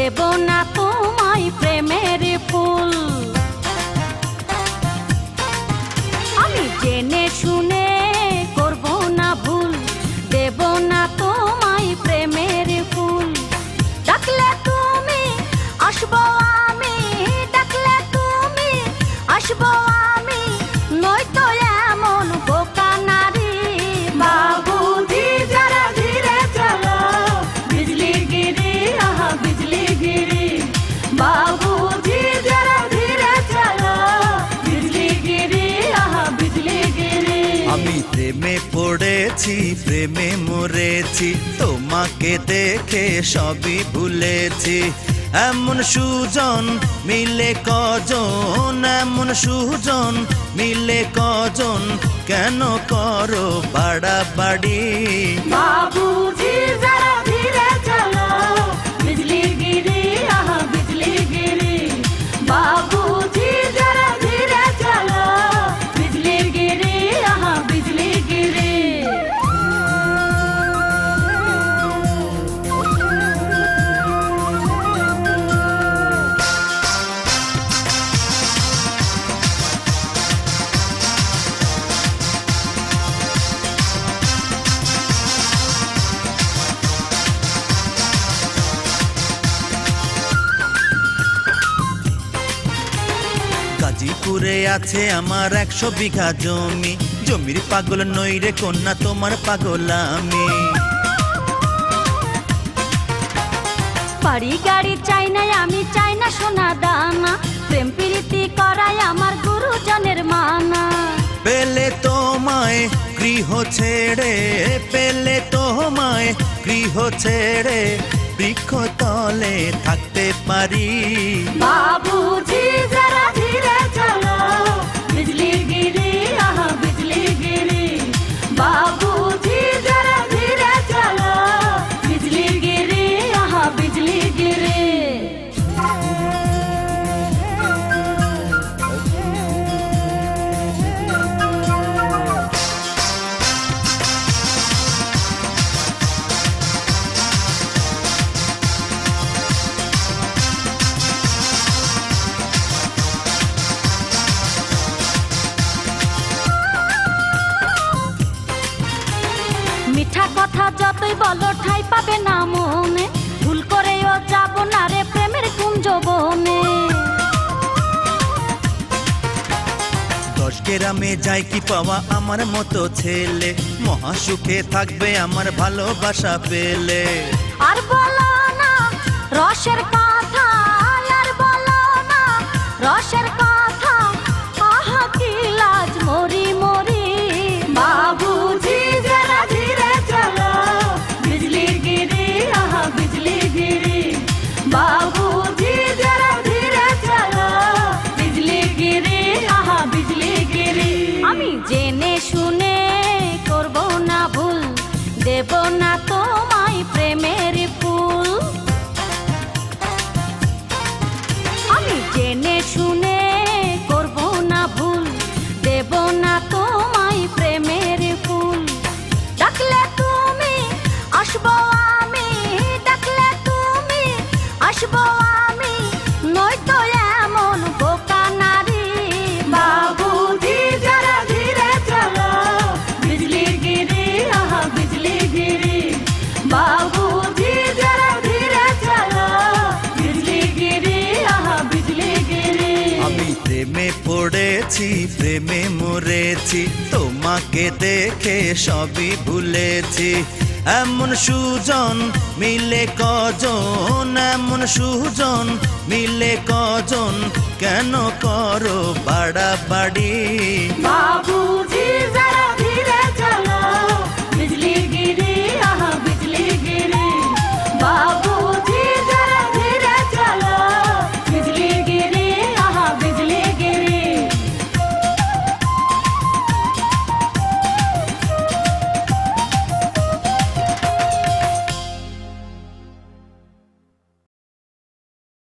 দেব না তোমায় প্রেমের ফুল। আমি জেনে শুনে করব না ভুল, দেব না তোমায় প্রেমের ফুল। ডাকলে তুমি আসবো আমি, ডাকলে তুমি আসবো আমি, নয়তো এমন বোকা নারী। বাবুজি যারা ধীরে চলো, বিজলি গিরি আহা বিজলি গিরি। বাবুজি যারা ধীরে চলো, বিজলি গিরি আহা বিজলি গিরি। আমি প্রেমে পড়েছি, প্রেমে মরেছি, তোমাকে দেখে সবই ভুলেছি। এমন সুজন মিলে কজন, এমন সুজন মিলে কজন, কেন করো বাড়াবাড়ি। বাবুজি যারা ধীরে চলো, বিজলি গিরি আহা বিজলি গিরি। বাবুজি যারা ধীরে চলো, বিজলি গিরি আহা বিজলি গিরি। গাজীপুরে আছে আমার 100 বিঘা জমি, জমির পাগল নই রে কন্যা, তোমার পাগল আমি। বাড়ি গাড়ি চাই না আমি, চাই না সোনা দানা, প্রেম প্রীতি করাই আমার গুরুজনের মানা। পেলে তোমায় গৃহ ছেড়ে, পেলে তোমায় গৃহ ছেড়ে, বৃক্ষ তলে থাকতে পারি। বাবুজি যারা ধীরে চলো, বিজলি গিরি আহা বিজলি গিরি। বাবুজি যারা ধীরে চলো, বিজলি গিরি আহা বিজলি গিরি। মিঠা কথা যতই বলো ঠাই পাবে না মনে, ভুল করেও যাব না রে প্রেমের কুঞ্জ বনে। 10 গ্রামে যাই কি পাওয়া আমার মতো ছেলে, মহাসুখে থাকবে আমার ভালোবাসা পেলে। আর বলো না রসের কথা, আর বলো না রসের কথা, আহা কি লাজ মরি মরি। বাবুজি যারা ধীরে চলো, বিজলি গিরি আহা বিজলি গিরি। বাবুজি যারা ধীরে চলো, বিজলি গিরি আহা বিজলি গিরি। আমি জেনে শুনে করব না ভুল, দেব না তোমায় প্রেমের ফুল। আমি জেনে শুনে করব না ভুল, দেব না তোমায় প্রেমের ফুল। ডাকলে তুমি আসবো আমি, ডাকলে তুমি আসবো আমি, নয়তো এমন বোকা নারী। বাবুজি যারা ধীরে চলো, বিজলি গিরি আহা বিজলি গিরি। বাবুজি যারা ধীরে চলো, বিজলি গিরি আহা বিজলি গিরি। আমি প্রেমে পড়েছি, প্রেমে মরেছি, তোমাকে দেখে সবই ভুলেছি। এমন সুজন মিলে কজন, এমন সুজন মিলে কজন, কেন করো বাড়াবাড়ি।